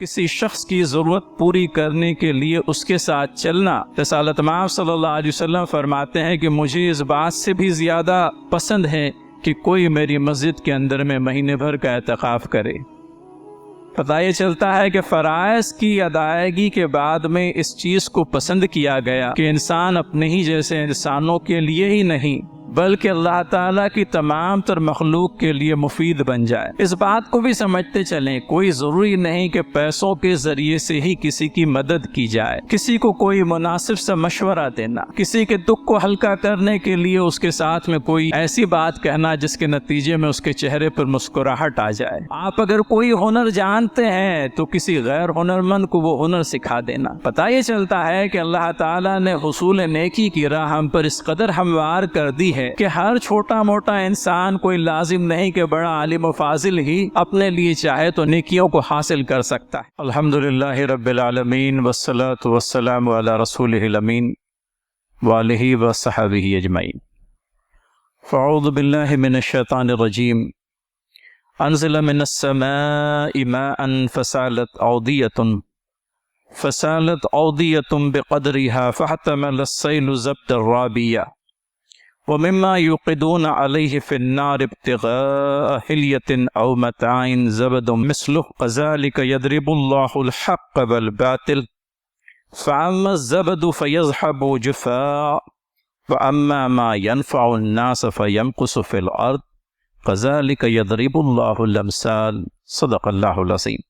کسی شخص کی ضرورت پوری کرنے کے لیے اس کے ساتھ چلنا، رسالت مآب صلی اللہ علیہ وسلم فرماتے ہیں کہ مجھے اس بات سے بھی زیادہ پسند ہے کہ کوئی میری مسجد کے اندر میں مہینے بھر کا اعتکاف کرے۔ پتہ یہ چلتا ہے کہ فرائض کی ادائیگی کے بعد میں اس چیز کو پسند کیا گیا کہ انسان اپنے ہی جیسے انسانوں کے لیے ہی نہیں بلکہ اللہ تعالیٰ کی تمام تر مخلوق کے لیے مفید بن جائے۔ اس بات کو بھی سمجھتے چلیں، کوئی ضروری نہیں کہ پیسوں کے ذریعے سے ہی کسی کی مدد کی جائے، کسی کو کوئی مناسب سا مشورہ دینا، کسی کے دکھ کو ہلکا کرنے کے لیے اس کے ساتھ میں کوئی ایسی بات کہنا جس کے نتیجے میں اس کے چہرے پر مسکراہٹ آ جائے۔ آپ اگر کوئی ہنر جانتے ہیں تو کسی غیر ہنرمند کو وہ ہنر سکھا دینا۔ پتہ یہ چلتا ہے کہ اللہ تعالیٰ نے حصول نیکی کی راہ ہم پر اس قدر ہموار کر دی ہے کہ ہر چھوٹا موٹا انسان کوئی لازم نہیں کہ بڑا عالم و فاضل ہی اپنے لیے چاہے تو نیکیوں کو حاصل کر سکتا ہے۔ الحمدللہ رب العالمین والصلاة والسلام علی رسولہ الامین وآلہ وصحبہ اجمعین۔ فاعوذ باللہ من الشیطان الرجیم۔ انزل من السماء ماء فسالت اودیۃ بقدرها فاحتمل السیل زبدا رابیا ومما يوقدون عليه في النار ابتغاء حلية أو متاع زبد مثله كذلك يضرب الله الحق والباطل فأما الزبد فيذهب جفاء وأما ما ينفع الناس فيمكث في الأرض كذلك يضرب الله الأمثال صدق اللہ العظیم۔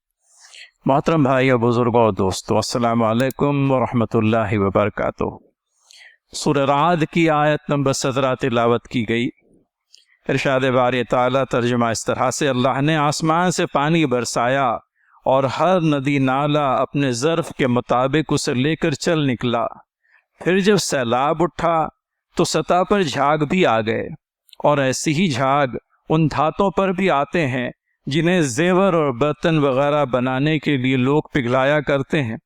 محترم بھائی و بزرگوں اور دوستو، السلام علیکم ورحمۃ اللہ وبرکاتہ۔ سورہ رعد کی آیت نمبر 17 تلاوت کی گئی۔ ارشاد باری تعالیٰ ترجمہ اس طرح سے، اللہ نے آسمان سے پانی برسایا اور ہر ندی نالا اپنے ظرف کے مطابق اسے لے کر چل نکلا، پھر جب سیلاب اٹھا تو سطح پر جھاگ بھی آ گئے، اور ایسی ہی جھاگ ان دھاتوں پر بھی آتے ہیں جنہیں زیور اور برتن وغیرہ بنانے کے لیے لوگ پگھلایا کرتے ہیں۔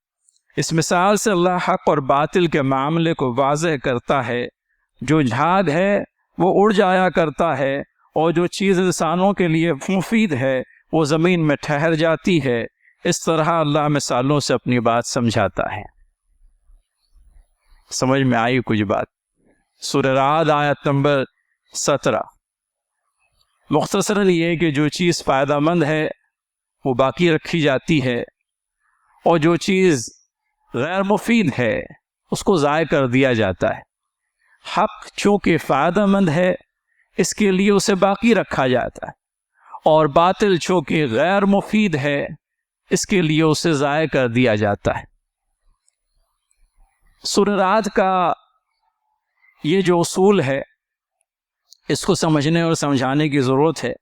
اس مثال سے اللہ حق اور باطل کے معاملے کو واضح کرتا ہے۔ جو جھاگ ہے وہ اڑ جایا کرتا ہے، اور جو چیز انسانوں کے لیے مفید ہے وہ زمین میں ٹھہر جاتی ہے۔ اس طرح اللہ مثالوں سے اپنی بات سمجھاتا ہے۔ سمجھ میں آئی کچھ بات؟ سورہ رعد آیت نمبر 17۔ مختصراً یہ کہ جو چیز فائدہ مند ہے وہ باقی رکھی جاتی ہے، اور جو چیز غیر مفید ہے اس کو ضائع کر دیا جاتا ہے۔ حق چونکہ فائدہ مند ہے اس کے لیے اسے باقی رکھا جاتا ہے، اور باطل چونکہ غیر مفید ہے اس کے لیے اسے ضائع کر دیا جاتا ہے۔ سورہ رعد کا یہ جو اصول ہے اس کو سمجھنے اور سمجھانے کی ضرورت ہے۔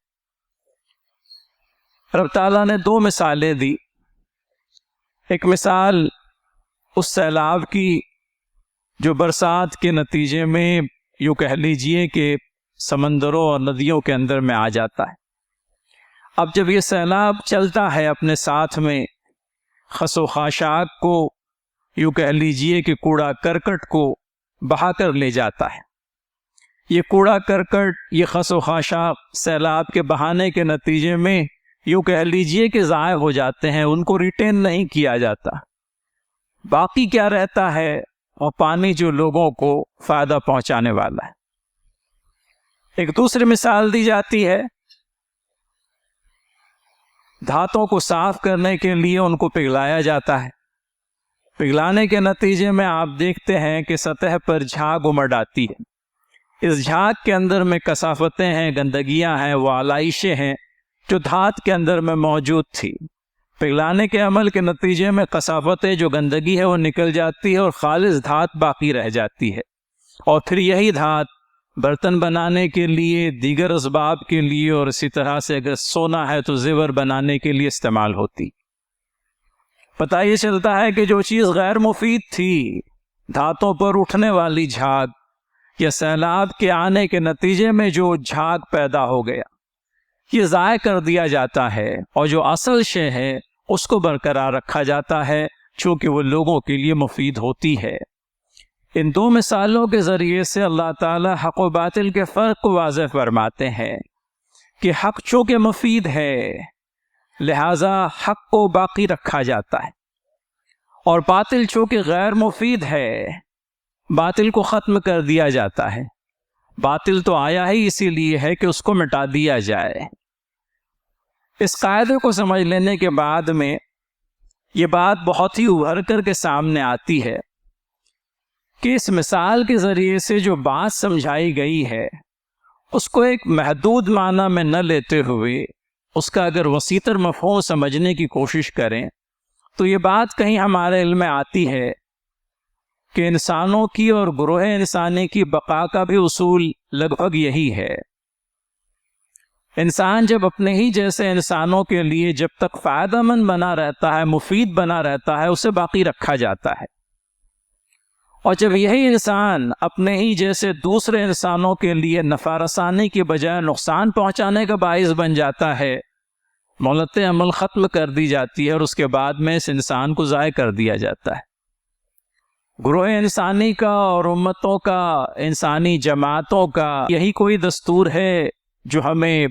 رب تعالیٰ نے دو مثالیں دی۔ ایک مثال اس سیلاب کی جو برسات کے نتیجے میں یوں کہہ لیجئے کہ سمندروں اور ندیوں کے اندر میں آ جاتا ہے۔ اب جب یہ سیلاب چلتا ہے اپنے ساتھ میں خس و خاشاک کو، یوں کہہ لیجئے کہ کوڑا کرکٹ کو بہا کر لے جاتا ہے۔ یہ کوڑا کرکٹ، یہ خس و خاشاک سیلاب کے بہانے کے نتیجے میں یوں کہہ لیجئے کہ ضائع ہو جاتے ہیں، ان کو ریٹین نہیں کیا جاتا۔ باقی کیا رہتا ہے؟ اور پانی جو لوگوں کو فائدہ پہنچانے والا ہے۔ ایک دوسری مثال دی جاتی ہے، دھاتوں کو صاف کرنے کے لیے ان کو پگھلایا جاتا ہے۔ پگھلانے کے نتیجے میں آپ دیکھتے ہیں کہ سطح پر جھاگ امڑ آتی ہے۔ اس جھاگ کے اندر میں کثافتیں ہیں، گندگیاں ہیں، وہ آلائشیں ہیں جو دھات کے اندر میں موجود تھی۔ پگھلانے کے عمل کے نتیجے میں کثافتیں، جو گندگی ہے وہ نکل جاتی ہے، اور خالص دھات باقی رہ جاتی ہے، اور پھر یہی دھات برتن بنانے کے لیے، دیگر اسباب کے لیے، اور اسی طرح سے اگر سونا ہے تو زیور بنانے کے لیے استعمال ہوتی۔ پتہ یہ چلتا ہے کہ جو چیز غیر مفید تھی، دھاتوں پر اٹھنے والی جھاگ یا سیلاب کے آنے کے نتیجے میں جو جھاگ پیدا ہو گیا، یہ ضائع کر دیا جاتا ہے، اور جو اصل شے ہے اس کو برقرار رکھا جاتا ہے، چونکہ وہ لوگوں کے لیے مفید ہوتی ہے۔ ان دو مثالوں کے ذریعے سے اللہ تعالی حق و باطل کے فرق کو واضح فرماتے ہیں کہ حق چونکہ مفید ہے، لہذا حق کو باقی رکھا جاتا ہے، اور باطل چونکہ غیر مفید ہے باطل کو ختم کر دیا جاتا ہے۔ باطل تو آیا ہی اسی لیے ہے کہ اس کو مٹا دیا جائے۔ اس قاعدے کو سمجھ لینے کے بعد میں یہ بات بہت ہی ابھر کر کے سامنے آتی ہے کہ اس مثال کے ذریعے سے جو بات سمجھائی گئی ہے اس کو ایک محدود معنی میں نہ لیتے ہوئے اس کا اگر وسیع تر مفہوم سمجھنے کی کوشش کریں تو یہ بات کہیں ہمارے علم میں آتی ہے کہ انسانوں کی اور گروہ انسانی کی بقا کا بھی اصول لگ بھگ یہی ہے۔ انسان جب اپنے ہی جیسے انسانوں کے لیے جب تک فائدہ مند بنا رہتا ہے، مفید بنا رہتا ہے، اسے باقی رکھا جاتا ہے، اور جب یہی انسان اپنے ہی جیسے دوسرے انسانوں کے لیے نفع رسانی کی بجائے نقصان پہنچانے کا باعث بن جاتا ہے، مہلت عمل ختم کر دی جاتی ہے اور اس کے بعد میں اس انسان کو ضائع کر دیا جاتا ہے۔ گروہ انسانی کا اور امتوں کا، انسانی جماعتوں کا یہی کوئی دستور ہے جو ہمیں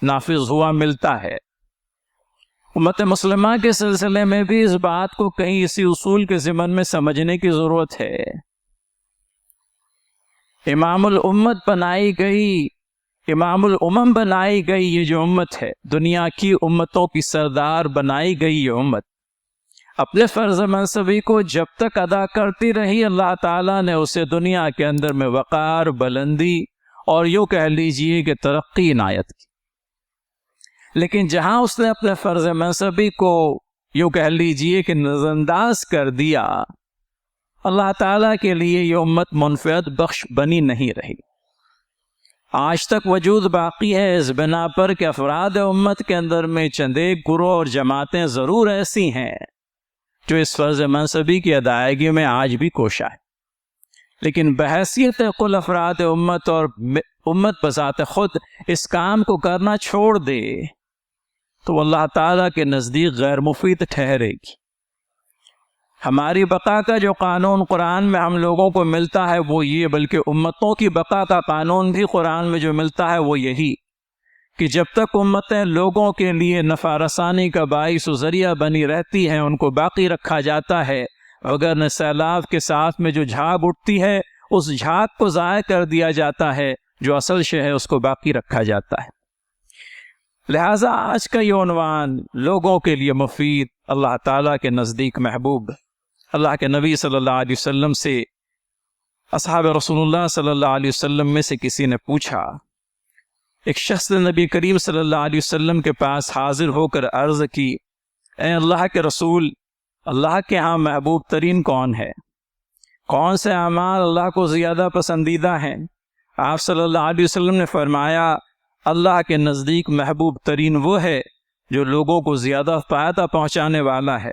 نافذ ہوا ملتا ہے۔ امت مسلمہ کے سلسلے میں بھی اس بات کو کہیں اسی اصول کے ضمن میں سمجھنے کی ضرورت ہے۔ امام الامت بنائی گئی، امام الامم بنائی گئی یہ جو امت ہے، دنیا کی امتوں کی سردار بنائی گئی یہ امت، اپنے فرض منصبی کو جب تک ادا کرتی رہی اللہ تعالیٰ نے اسے دنیا کے اندر میں وقار، بلندی اور یوں کہہ لیجئے کہ ترقی عنایت کی۔ لیکن جہاں اس نے اپنے فرض منصبی کو یوں کہہ لیجئے کہ نظر انداز کر دیا، اللہ تعالیٰ کے لیے یہ امت منفعت بخش بنی نہیں رہی۔ آج تک وجود باقی ہے اس بنا پر کہ افراد امت کے اندر میں چند ایک گروہ اور جماعتیں ضرور ایسی ہیں جو اس فرض منصبی کی ادائیگی میں آج بھی کوشاں ہے، لیکن بحیثیت کل افراد امت اور امت بذات خود اس کام کو کرنا چھوڑ دے تو اللہ تعالیٰ کے نزدیک غیر مفید ٹھہرے گی۔ ہماری بقا کا جو قانون قرآن میں ہم لوگوں کو ملتا ہے وہ یہ، بلکہ امتوں کی بقا کا قانون بھی قرآن میں جو ملتا ہے وہ یہی کہ جب تک امتیں لوگوں کے لیے نفع رسانی کا باعث و ذریعہ بنی رہتی ہیں ان کو باقی رکھا جاتا ہے، اگر نہ سیلاب کے ساتھ میں جو جھاگ اٹھتی ہے اس جھاگ کو ضائع کر دیا جاتا ہے، جو اصل شے ہے اس کو باقی رکھا جاتا ہے۔ لہٰذا آج کا یہ عنوان لوگوں کے لیے مفید، اللہ تعالیٰ کے نزدیک محبوب، اللہ کے نبی صلی اللہ علیہ وسلم سے اصحاب رسول اللہ صلی اللہ علیہ وسلم میں سے کسی نے پوچھا، ایک شخص نے نبی کریم صلی اللہ علیہ وسلم کے پاس حاضر ہو کر عرض کی، اے اللہ کے رسول، اللہ کے ہاں محبوب ترین کون ہے؟ کون سے اعمال اللہ کو زیادہ پسندیدہ ہیں؟ آپ صلی اللہ علیہ وسلم نے فرمایا، اللہ کے نزدیک محبوب ترین وہ ہے جو لوگوں کو زیادہ فائدہ پہنچانے والا ہے،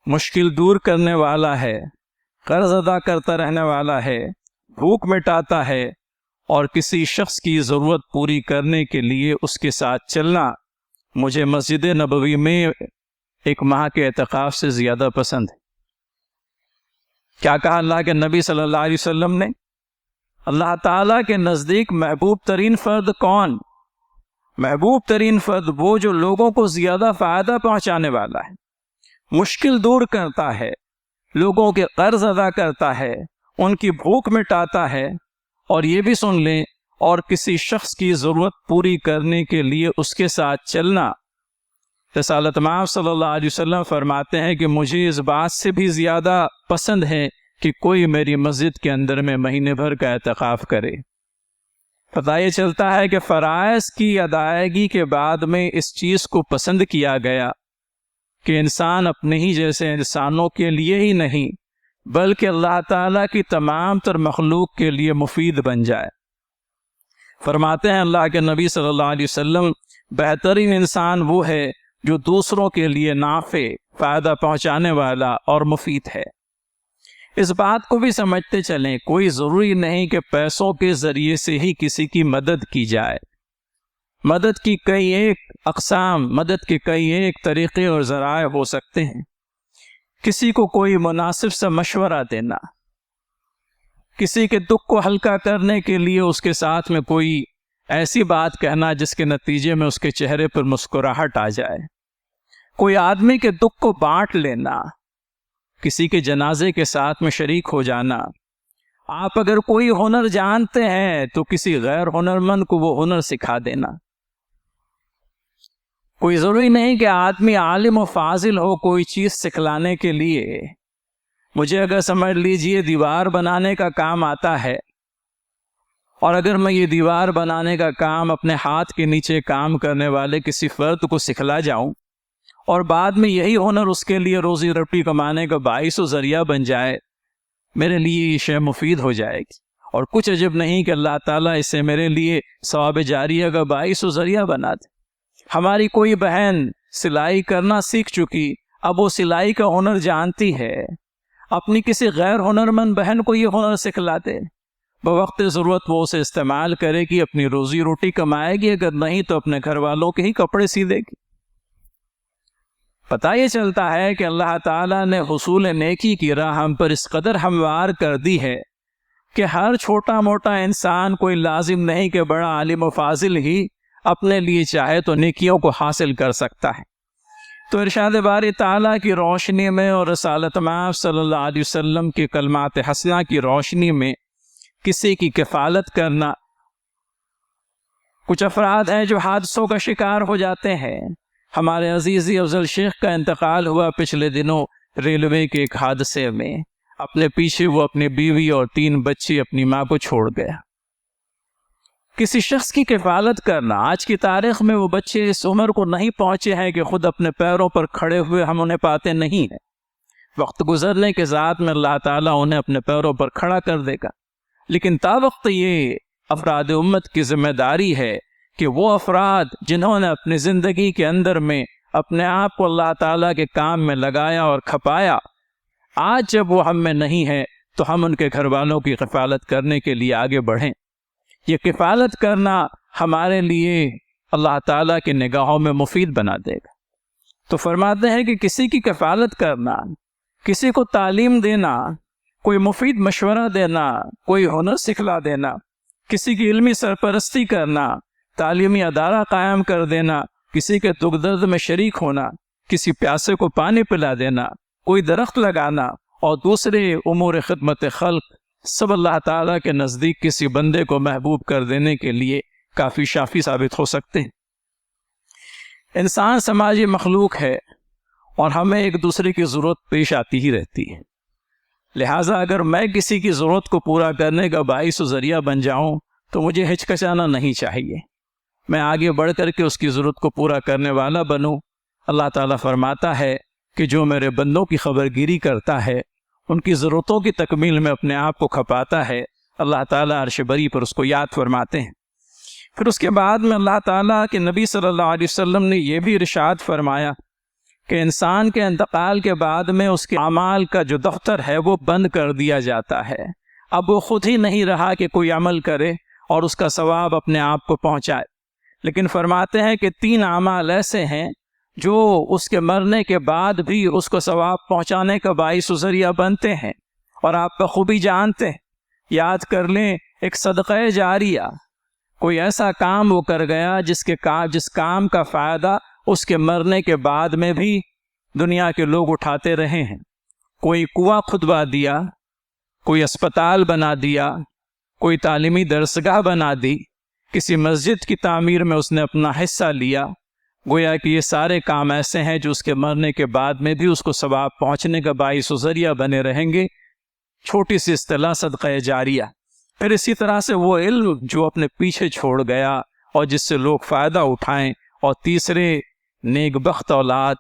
مشکل دور کرنے والا ہے، قرض ادا کرتا رہنے والا ہے، بھوک مٹاتا ہے، اور کسی شخص کی ضرورت پوری کرنے کے لیے اس کے ساتھ چلنا مجھے مسجد نبوی میں ایک ماہ کے اعتکاف سے زیادہ پسند ہے۔ کیا کہا اللہ کے نبی صلی اللہ علیہ وسلم نے؟ اللہ تعالیٰ کے نزدیک محبوب ترین فرد کون؟ محبوب ترین فرد وہ جو لوگوں کو زیادہ فائدہ پہنچانے والا ہے، مشکل دور کرتا ہے، لوگوں کے قرض ادا کرتا ہے، ان کی بھوک مٹاتا ہے، اور یہ بھی سن لیں، اور کسی شخص کی ضرورت پوری کرنے کے لیے اس کے ساتھ چلنا۔ رسالت مآب صلی اللہ علیہ وسلم فرماتے ہیں کہ مجھے اس بات سے بھی زیادہ پسند ہے کہ کوئی میری مسجد کے اندر میں مہینے بھر کا اعتکاف کرے۔ پتہ یہ چلتا ہے کہ فرائض کی ادائیگی کے بعد میں اس چیز کو پسند کیا گیا کہ انسان اپنے ہی جیسے انسانوں کے لیے ہی نہیں بلکہ اللہ تعالیٰ کی تمام تر مخلوق کے لیے مفید بن جائے۔ فرماتے ہیں اللہ کے نبی صلی اللہ علیہ وسلم، بہترین انسان وہ ہے جو دوسروں کے لیے نافع، فائدہ پہنچانے والا اور مفید ہے۔ اس بات کو بھی سمجھتے چلیں، کوئی ضروری نہیں کہ پیسوں کے ذریعے سے ہی کسی کی مدد کی جائے۔ مدد کی کئی ایک اقسام، مدد کے کئی ایک طریقے اور ذرائع ہو سکتے ہیں۔ کسی کو کوئی مناسب سا مشورہ دینا، کسی کے دکھ کو ہلکا کرنے کے لیے اس کے ساتھ میں کوئی ایسی بات کہنا جس کے نتیجے میں اس کے چہرے پر مسکراہٹ آ جائے، کوئی آدمی کے دکھ کو بانٹ لینا، کسی کے جنازے کے ساتھ میں شریک ہو جانا۔ آپ اگر کوئی ہنر جانتے ہیں تو کسی غیر ہنرمند کو وہ ہنر سکھا دینا۔ کوئی ضروری نہیں کہ آدمی عالم و فاضل ہو کوئی چیز سکھلانے کے لیے۔ مجھے اگر سمجھ لیجئے دیوار بنانے کا کام آتا ہے، اور اگر میں یہ دیوار بنانے کا کام اپنے ہاتھ کے نیچے کام کرنے والے کسی فرد کو سکھلا جاؤں، اور بعد میں یہی ہنر اس کے لیے روزی روٹی کمانے کا باعث و ذریعہ بن جائے، میرے لیے یہ شے مفید ہو جائے گی، اور کچھ عجب نہیں کہ اللہ تعالیٰ اسے میرے لیے ثواب جاریہ کا باعث و ذریعہ بنا دے۔ ہماری کوئی بہن سلائی کرنا سیکھ چکی، اب وہ سلائی کا ہنر جانتی ہے، اپنی کسی غیر ہنرمند بہن کو یہ ہنر سکھلا دے، بوقت ضرورت وہ اسے استعمال کرے گی، اپنی روزی روٹی کمائے گی، اگر نہیں تو اپنے گھر والوں کے ہی کپڑے سی دے گی۔ پتہ یہ چلتا ہے کہ اللہ تعالیٰ نے حصول نیکی کی راہ ہم پر اس قدر ہموار کر دی ہے کہ ہر چھوٹا موٹا انسان کوئی لازم نہیں کہ بڑا عالم و فاضل ہی اپنے لیے چاہے تو نیکیوں کو حاصل کر سکتا ہے۔ تو ارشاد باری تعالیٰ کی روشنی میں اور رسالت مآب صلی اللہ علیہ وسلم کی کلمات حسنہ کی روشنی میں کسی کی کفالت کرنا، کچھ افراد ہیں جو حادثوں کا شکار ہو جاتے ہیں۔ ہمارے عزیزی افضل شیخ کا انتقال ہوا پچھلے دنوں ریلوے کے ایک حادثے میں، اپنے پیچھے وہ اپنی بیوی اور 3 بچی اپنی ماں کو چھوڑ گیا۔ کسی شخص کی کفالت کرنا، آج کی تاریخ میں وہ بچے اس عمر کو نہیں پہنچے ہیں کہ خود اپنے پیروں پر کھڑے ہوئے ہم انہیں پاتے نہیں ہیں، وقت گزرنے کے ذات میں اللہ تعالیٰ انہیں اپنے پیروں پر کھڑا کر دے گا، لیکن تا وقت یہ افراد امت کی ذمہ داری ہے کہ وہ افراد جنہوں نے اپنی زندگی کے اندر میں اپنے آپ کو اللہ تعالیٰ کے کام میں لگایا اور کھپایا، آج جب وہ ہم میں نہیں ہے تو ہم ان کے گھر والوں کی کفالت کرنے کے لیے آگے بڑھیں۔ یہ کفالت کرنا ہمارے لیے اللہ تعالیٰ کی نگاہوں میں مفید بنا دے گا۔ تو فرماتے ہیں کہ کسی کی کفالت کرنا، کسی کو تعلیم دینا، کوئی مفید مشورہ دینا، کوئی ہنر سکھلا دینا، کسی کی علمی سرپرستی کرنا، تعلیمی ادارہ قائم کر دینا، کسی کے دکھ درد میں شریک ہونا، کسی پیاسے کو پانی پلا دینا، کوئی درخت لگانا اور دوسرے امور خدمت خلق، سب اللہ تعالیٰ کے نزدیک کسی بندے کو محبوب کر دینے کے لیے کافی شافی ثابت ہو سکتے ہیں۔ انسان سماجی مخلوق ہے اور ہمیں ایک دوسرے کی ضرورت پیش آتی ہی رہتی ہے، لہٰذا اگر میں کسی کی ضرورت کو پورا کرنے کا باعث و ذریعہ بن جاؤں تو مجھے ہچکچانا نہیں چاہیے، میں آگے بڑھ کر کے اس کی ضرورت کو پورا کرنے والا بنوں۔ اللہ تعالیٰ فرماتا ہے کہ جو میرے بندوں کی خبرگیری کرتا ہے، ان کی ضرورتوں کی تکمیل میں اپنے آپ کو کھپاتا ہے، اللہ تعالیٰ عرش بری پر اس کو یاد فرماتے ہیں۔ پھر اس کے بعد میں اللہ تعالیٰ کے نبی صلی اللہ علیہ وسلم نے یہ بھی ارشاد فرمایا کہ انسان کے انتقال کے بعد میں اس کے اعمال کا جو دفتر ہے وہ بند کر دیا جاتا ہے، اب وہ خود ہی نہیں رہا کہ کوئی عمل کرے اور اس کا ثواب اپنے آپ کو پہنچائے، لیکن فرماتے ہیں کہ 3 اعمال ایسے ہیں جو اس کے مرنے کے بعد بھی اس کو ثواب پہنچانے کا باعث و ذریعہ بنتے ہیں، اور آپ بخوبی جانتے ہیں، یاد کر لیں، ایک صدقہ جاریہ، کوئی ایسا کام وہ کر گیا جس کام کا فائدہ اس کے مرنے کے بعد میں بھی دنیا کے لوگ اٹھاتے رہے ہیں۔ کوئی کنواں کھدوا دیا، کوئی اسپتال بنا دیا، کوئی تعلیمی درسگاہ بنا دی، کسی مسجد کی تعمیر میں اس نے اپنا حصہ لیا، گویا کہ یہ سارے کام ایسے ہیں جو اس کے مرنے کے بعد میں بھی اس کو ثواب پہنچنے کا باعث و ذریعہ بنے رہیں گے۔ چھوٹی سی اصطلاح صدقہ جاریہ۔ پھر اسی طرح سے وہ علم جو اپنے پیچھے چھوڑ گیا اور جس سے لوگ فائدہ اٹھائیں، اور تیسرے نیک بخت اولاد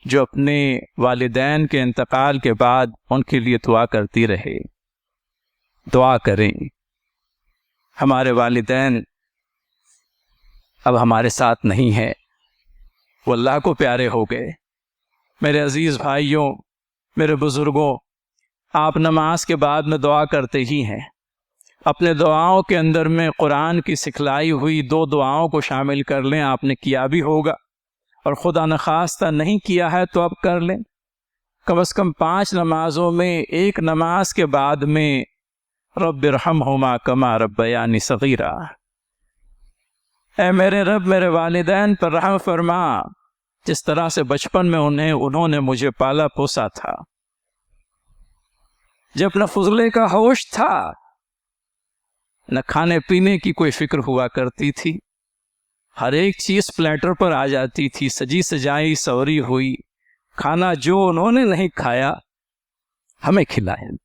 جو اپنے والدین کے انتقال کے بعد ان کے لیے دعا کرتی رہے۔ دعا کریں، ہمارے والدین اب ہمارے ساتھ نہیں ہیں، وہ اللہ کو پیارے ہو گئے۔ میرے عزیز بھائیوں، میرے بزرگوں، آپ نماز کے بعد میں دعا کرتے ہی ہیں، اپنے دعاؤں کے اندر میں قرآن کی سکھلائی ہوئی 2 دعاؤں کو شامل کر لیں، آپ نے کیا بھی ہوگا، اور خدا نخواستہ نہیں کیا ہے تو اب کر لیں۔ کم از کم 5 نمازوں میں ایک نماز کے بعد میں رب ارحمہما کما ربیانی صغیرا، اے میرے رب میرے والدین پر رحم فرما، جس طرح سے بچپن میں انہوں نے مجھے پالا پوسا تھا، جب نہ فضلے کا ہوش تھا نہ کھانے پینے کی کوئی فکر ہوا کرتی تھی، ہر ایک چیز پلیٹر پر آ جاتی تھی، سجی سجائی سوری ہوئی، کھانا جو انہوں نے نہیں کھایا ہمیں کھلائے۔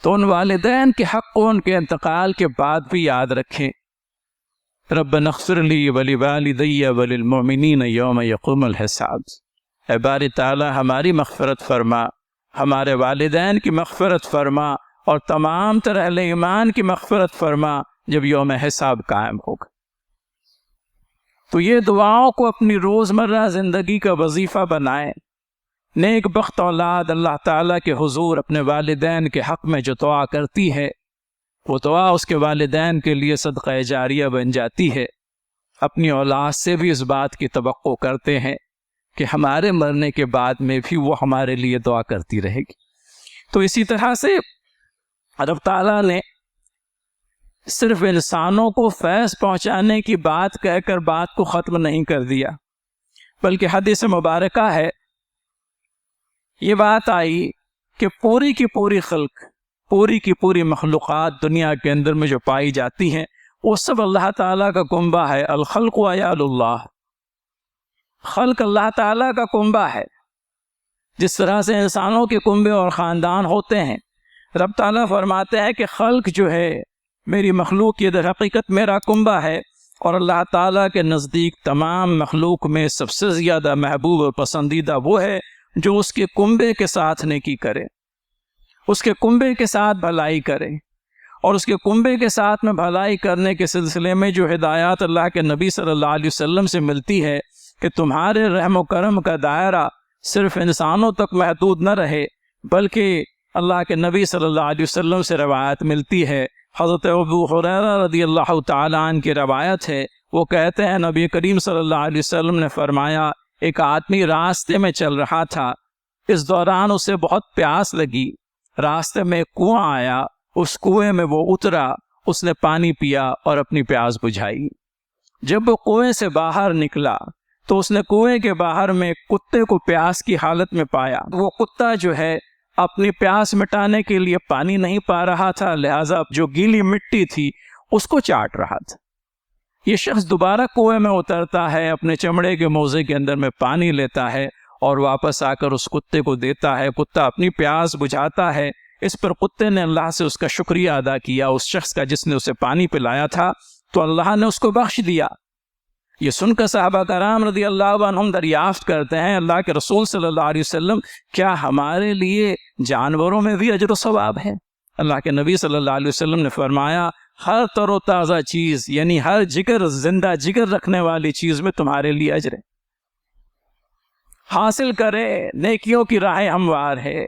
تو ان والدین کے حق کو ان کے انتقال کے بعد بھی یاد رکھیں۔ ربنا اغفر لی ولوالدی وللمؤمنین یوم یقوم الحساب۔ اے باری تعالی ہماری مغفرت فرما، ہمارے والدین کی مغفرت فرما، اور تمام تر اہل ایمان کی مغفرت فرما جب یوم حساب قائم ہوگا۔ تو یہ دعاؤں کو اپنی روزمرہ زندگی کا وظیفہ بنائیں۔ نیک بخت اولاد اللہ تعالیٰ کے حضور اپنے والدین کے حق میں جو دعا کرتی ہے، وہ دعا اس کے والدین کے لیے صدقہ جاریہ بن جاتی ہے۔ اپنی اولاد سے بھی اس بات کی توقع کرتے ہیں کہ ہمارے مرنے کے بعد میں بھی وہ ہمارے لیے دعا کرتی رہے گی۔ تو اسی طرح سے رب تعالیٰ نے صرف انسانوں کو فیض پہنچانے کی بات کہہ کر بات کو ختم نہیں کر دیا، بلکہ حدیث مبارکہ ہے، یہ بات آئی کہ پوری کی پوری خلق، پوری کی پوری مخلوقات دنیا کے اندر میں جو پائی جاتی ہیں وہ سب اللہ تعالیٰ کا کنبہ ہے۔ الخلق عیال اللہ، خلق اللہ تعالیٰ کا کنبہ ہے۔ جس طرح سے انسانوں کے کنبے اور خاندان ہوتے ہیں، رب تعالیٰ فرماتے ہیں کہ خلق جو ہے میری مخلوق یہ در حقیقت میرا کنبہ ہے، اور اللہ تعالیٰ کے نزدیک تمام مخلوق میں سب سے زیادہ محبوب اور پسندیدہ وہ ہے جو اس کے کنبے کے ساتھ نیکی کرے، اس کے کنبے کے ساتھ بھلائی کرے، اور اس کے کنبے کے ساتھ میں بھلائی کرنے کے سلسلے میں جو ہدایات اللہ کے نبی صلی اللہ علیہ وسلم سے ملتی ہے کہ تمہارے رحم و کرم کا دائرہ صرف انسانوں تک محدود نہ رہے، بلکہ اللہ کے نبی صلی اللہ علیہ وسلم سے روایت ملتی ہے۔ حضرت ابو ہریرہ رضی اللہ تعالیٰ عنہ کی روایت ہے، وہ کہتے ہیں نبی کریم صلی اللہ علیہ وسلم نے فرمایا، ایک آدمی راستے میں چل رہا تھا، اس دوران اسے بہت پیاس لگی، راستے میں ایک کنواں آیا، اس کنویں میں وہ اترا، اس نے پانی پیا اور اپنی پیاس بجھائی۔ جب وہ کنویں سے باہر نکلا تو اس نے کنویں کے باہر میں کتے کو پیاس کی حالت میں پایا۔ وہ کتا جو ہے اپنی پیاس مٹانے کے لیے پانی نہیں پا رہا تھا، لہٰذا جو گیلی مٹی تھی اس کو چاٹ رہا تھا۔ یہ شخص دوبارہ کنویں میں اترتا ہے، اپنے چمڑے کے موزے کے اندر میں پانی لیتا ہے اور واپس آ کر اس کتے کو دیتا ہے، کتا اپنی پیاس بجھاتا ہے۔ اس پر کتے نے اللہ سے اس کا شکریہ ادا کیا، اس شخص کا جس نے اسے پانی پلایا تھا، تو اللہ نے اس کو بخش دیا۔ یہ سن کر صحابہ کرام رضی اللہ عنہم دریافت کرتے ہیں، اللہ کے رسول صلی اللہ علیہ وسلم کیا ہمارے لیے جانوروں میں بھی اجر و ثواب ہے؟ اللہ کے نبی صلی اللہ علیہ وسلم نے فرمایا، ہر تر و تازہ چیز، یعنی ہر جگر، زندہ جگر رکھنے والی چیز میں تمہارے لیے اجر ہے۔ حاصل کرے، نیکیوں کی راہیں ہموار ہے۔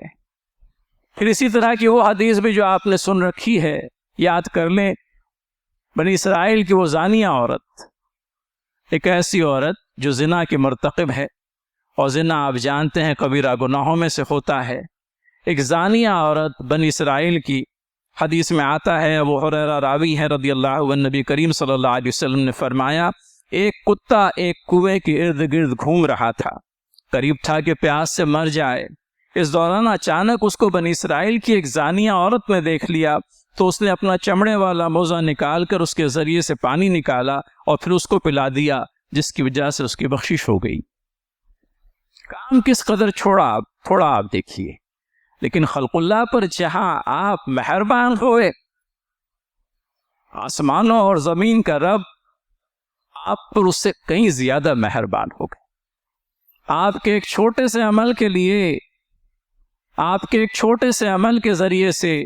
پھر اسی طرح کی وہ حدیث بھی جو آپ نے سن رکھی ہے، یاد کر لیں، بنی اسرائیل کی وہ زانیہ عورت، ایک ایسی عورت جو زنا کی مرتکب ہے، اور زنا آپ جانتے ہیں کبیرہ گناہوں میں سے ہوتا ہے۔ ایک زانیہ عورت بنی اسرائیل کی، حدیث میں آتا ہے، ابو ہریرہ راوی ہے رضی اللہ عنہ، نبی کریم صلی اللہ علیہ وسلم نے فرمایا، ایک کتا ایک کنویں کے ارد گرد گھوم رہا تھا، قریب تھا کہ پیاس سے مر جائے۔ اس دوران اچانک اس کو بنی اسرائیل کی ایک زانیہ عورت نے دیکھ لیا، تو اس نے اپنا چمڑے والا موزہ نکال کر اس کے ذریعے سے پانی نکالا اور پھر اس کو پلا دیا، جس کی وجہ سے اس کی بخشش ہو گئی۔ کام کس قدر تھوڑا آپ دیکھیے، لیکن خلق اللہ پر جہاں آپ مہربان ہوئے، آسمانوں اور زمین کا رب آپ پر اس سے کہیں زیادہ مہربان ہو گئے۔ آپ کے ایک چھوٹے سے عمل کے لیے، آپ کے ایک چھوٹے سے عمل کے ذریعے سے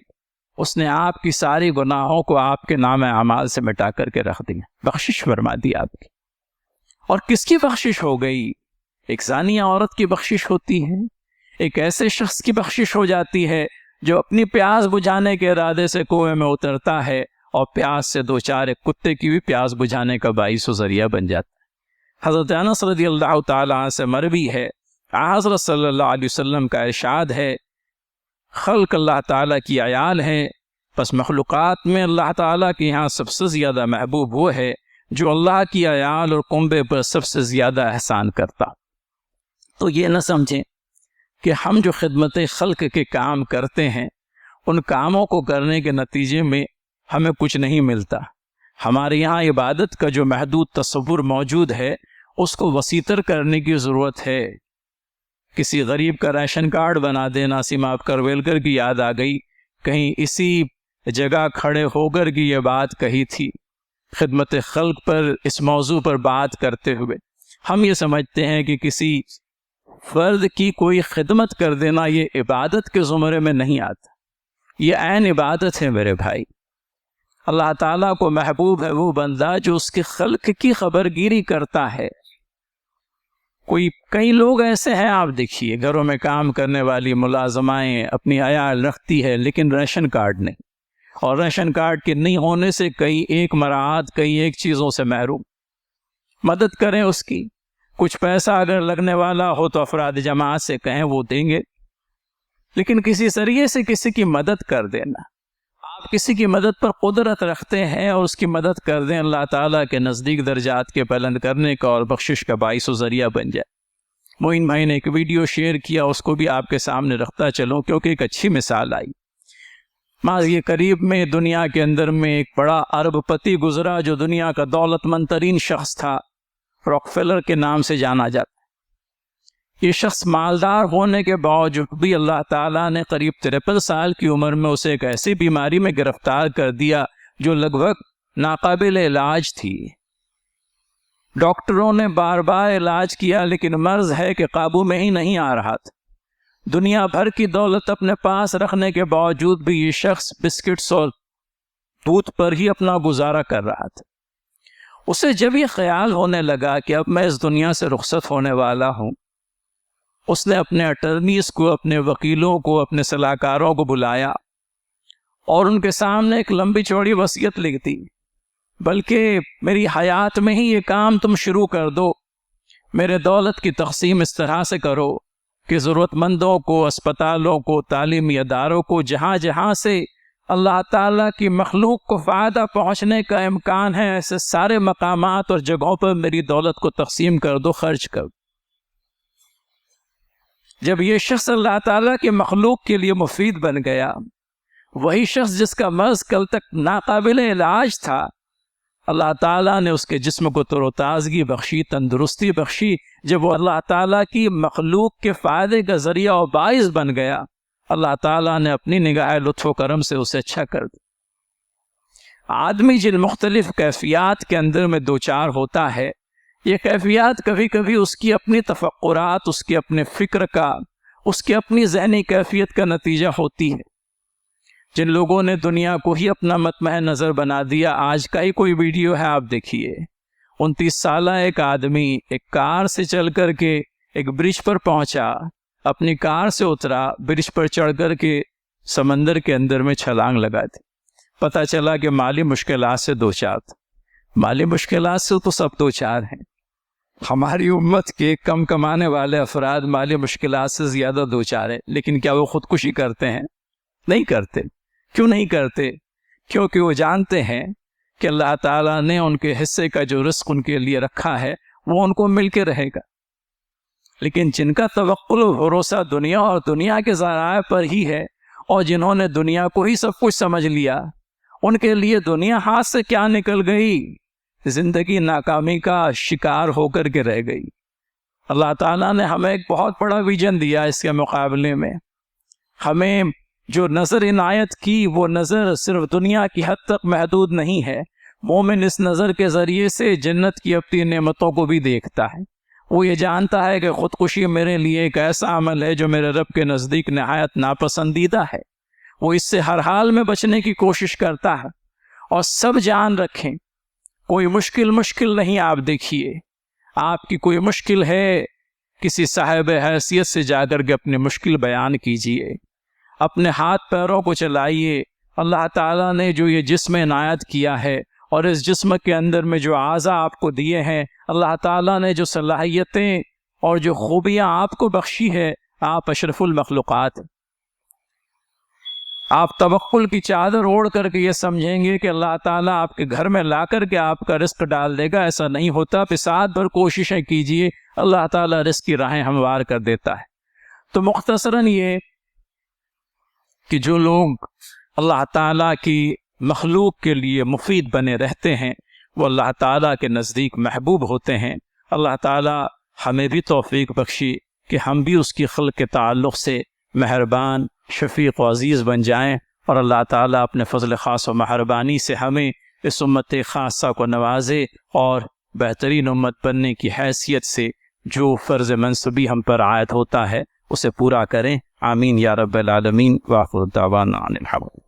اس نے آپ کی ساری گناہوں کو آپ کے نام اعمال سے مٹا کر کے رکھ دیا، بخشش فرما دی آپ کی۔ اور کس کی بخشش ہو گئی؟ ایک زانیہ عورت کی بخشش ہوتی ہے، ایک ایسے شخص کی بخشش ہو جاتی ہے جو اپنی پیاس بجھانے کے ارادے سے کنویں میں اترتا ہے، اور پیاس سے دو چار ایک کتے کی بھی پیاس بجھانے کا باعث و ذریعہ بن جاتا ہے۔ حضرت انس رضی اللہ تعالیٰ عنہ سے مروی ہے، حضرت صلی اللہ علیہ وسلم کا ارشاد ہے، خلق اللہ تعالیٰ کی عیال ہے، پس مخلوقات میں اللہ تعالیٰ کے یہاں سب سے زیادہ محبوب وہ ہے جو اللہ کی عیال اور کنبے پر سب سے زیادہ احسان کرتا۔ تو یہ نہ سمجھیں کہ ہم جو خدمت خلق کے کام کرتے ہیں ان کاموں کو کرنے کے نتیجے میں ہمیں کچھ نہیں ملتا۔ ہمارے یہاں عبادت کا جو محدود تصور موجود ہے اس کو وسیع کرنے کی ضرورت ہے۔ کسی غریب کا ریشن کارڈ بنا دینا، سیم آپ کرویلکر کی یاد آ گئی، کہیں اسی جگہ کھڑے ہو کر کی یہ بات کہی تھی خدمت خلق پر، اس موضوع پر بات کرتے ہوئے۔ ہم یہ سمجھتے ہیں کہ کسی فرد کی کوئی خدمت کر دینا یہ عبادت کے زمرے میں نہیں آتا، یہ عین عبادت ہے میرے بھائی۔ اللہ تعالیٰ کو محبوب ہے وہ بندہ جو اس کے خلق کی خبرگیری کرتا ہے۔ کئی لوگ ایسے ہیں، آپ دیکھیے گھروں میں کام کرنے والی ملازمائیں اپنی عیال رکھتی ہے لیکن ریشن کارڈ نہیں، اور ریشن کارڈ کے نہیں ہونے سے کئی ایک مراعات، کئی ایک چیزوں سے محروم۔ مدد کریں اس کی، کچھ پیسہ اگر لگنے والا ہو تو افراد جماعت سے کہیں وہ دیں گے، لیکن کسی ذریعے سے کسی کی مدد کر دینا، آپ کسی کی مدد پر قدرت رکھتے ہیں اور اس کی مدد کر دیں، اللہ تعالیٰ کے نزدیک درجات کے بلند کرنے کا اور بخشش کا باعث و ذریعہ بن جائے۔ معین بھائی نے ایک ویڈیو شیئر کیا، اس کو بھی آپ کے سامنے رکھتا چلوں کیونکہ ایک اچھی مثال آئی۔ ماضی قریب میں دنیا کے اندر میں ایک بڑا ارب پتی گزرا جو دنیا کا دولت مند ترین شخص تھا، راکفیلر کے نام سے جانا جاتا۔ یہ شخص مالدار ہونے کے باوجود بھی اللہ تعالیٰ نے قریب 53 سال کی عمر میں اسے ایک ایسی بیماری میں گرفتار کر دیا جو لگ بھگ ناقابل علاج تھی۔ ڈاکٹروں نے بار بار علاج کیا لیکن مرض ہے کہ قابو میں ہی نہیں آ رہا تھا۔ دنیا بھر کی دولت اپنے پاس رکھنے کے باوجود بھی یہ شخص بسکٹس اور دودھ پر ہی اپنا گزارا کر رہا تھا۔ اسے جب یہ خیال ہونے لگا کہ اب میں اس دنیا سے رخصت ہونے والا ہوں، اس نے اپنے اٹرنیز کو، اپنے وکیلوں کو، اپنے صلاحکاروں کو بلایا اور ان کے سامنے ایک لمبی چوڑی وصیت لکھ دی، بلکہ میری حیات میں ہی یہ کام تم شروع کر دو، میرے دولت کی تقسیم اس طرح سے کرو کہ ضرورت مندوں کو، اسپتالوں کو، تعلیمی اداروں کو، جہاں جہاں سے اللہ تعالیٰ کی مخلوق کو فائدہ پہنچنے کا امکان ہے، ایسے سارے مقامات اور جگہوں پر میری دولت کو تقسیم کر دو، خرچ کر دو۔ جب یہ شخص اللہ تعالیٰ کی مخلوق کے لیے مفید بن گیا، وہی شخص جس کا مرض کل تک ناقابل علاج تھا، اللہ تعالیٰ نے اس کے جسم کو تر و تازگی بخشی، تندرستی بخشی۔ جب وہ اللہ تعالیٰ کی مخلوق کے فائدے کا ذریعہ اور باعث بن گیا، اللہ تعالیٰ نے اپنی نگاہ لطف و کرم سے اسے اچھا کر دیا۔ آدمی جن مختلف کیفیات کے اندر میں دوچار ہوتا ہے، یہ کیفیات کبھی کبھی اس کی اپنی تفکرات، اس کے اپنے فکر کا، اس کی اپنی ذہنی کیفیت کا نتیجہ ہوتی ہے۔ جن لوگوں نے دنیا کو ہی اپنا مطمع نظر بنا دیا، آج کا ہی کوئی ویڈیو ہے آپ دیکھیے، 29 سالہ ایک آدمی ایک کار سے چل کر کے ایک برج پر پہنچا، اپنی کار سے اترا، برج پر چڑھ کر کے سمندر کے اندر میں چھلانگ لگا دی۔ پتہ چلا کہ مالی مشکلات سے دوچار تھا۔ مالی مشکلات سے تو سب دوچار ہیں، ہماری امت کے کم کمانے والے افراد مالی مشکلات سے زیادہ دوچار ہیں، لیکن کیا وہ خودکشی کرتے ہیں؟ نہیں کرتے۔ کیوں نہیں کرتے؟ کیونکہ وہ جانتے ہیں کہ اللہ تعالیٰ نے ان کے حصے کا جو رزق ان کے لیے رکھا ہے وہ ان کو مل کے رہے گا۔ لیکن جن کا توکل و بھروسہ دنیا اور دنیا کے ذرائع پر ہی ہے، اور جنہوں نے دنیا کو ہی سب کچھ سمجھ لیا، ان کے لیے دنیا ہاتھ سے کیا نکل گئی، زندگی ناکامی کا شکار ہو کر کے رہ گئی۔ اللہ تعالیٰ نے ہمیں ایک بہت بڑا ویژن دیا، اس کے مقابلے میں ہمیں جو نظر عنایت کی وہ نظر صرف دنیا کی حد تک محدود نہیں ہے۔ مومن اس نظر کے ذریعے سے جنت کی اپنی نعمتوں کو بھی دیکھتا ہے۔ وہ یہ جانتا ہے کہ خودکشی میرے لیے ایک ایسا عمل ہے جو میرے رب کے نزدیک نہایت ناپسندیدہ ہے۔ وہ اس سے ہر حال میں بچنے کی کوشش کرتا ہے۔ اور سب جان رکھیں، کوئی مشکل نہیں۔ آپ دیکھیے، آپ کی کوئی مشکل ہے، کسی صاحب حیثیت سے جا کر کے اپنی مشکل بیان کیجئے، اپنے ہاتھ پیروں کو چلائیے۔ اللہ تعالیٰ نے جو یہ جسم عنایت کیا ہے اور اس جسم کے اندر میں جو اعضاء آپ کو دیے ہیں، اللہ تعالیٰ نے جو صلاحیتیں اور جو خوبیاں آپ کو بخشی ہے، آپ اشرف المخلوقات۔ آپ توکل کی چادر اوڑھ کر کے یہ سمجھیں گے کہ اللہ تعالیٰ آپ کے گھر میں لا کر کے آپ کا رزق ڈال دے گا، ایسا نہیں ہوتا۔ پھر ساتھ بھر کوششیں کیجئے، اللہ تعالیٰ رزق کی راہیں ہموار کر دیتا ہے۔ تو مختصراً یہ کہ جو لوگ اللہ تعالیٰ کی مخلوق کے لیے مفید بنے رہتے ہیں وہ اللہ تعالیٰ کے نزدیک محبوب ہوتے ہیں۔ اللہ تعالیٰ ہمیں بھی توفیق بخشی کہ ہم بھی اس کی خلق کے تعلق سے مہربان، شفیق و عزیز بن جائیں، اور اللہ تعالیٰ اپنے فضل خاص و مہربانی سے ہمیں اس امت خاصہ کو نوازے اور بہترین امت بننے کی حیثیت سے جو فرض منصبی ہم پر عائد ہوتا ہے اسے پورا کریں۔ آمین یا رب العالمین۔ وآخر دعوانا ان الحمد للہ۔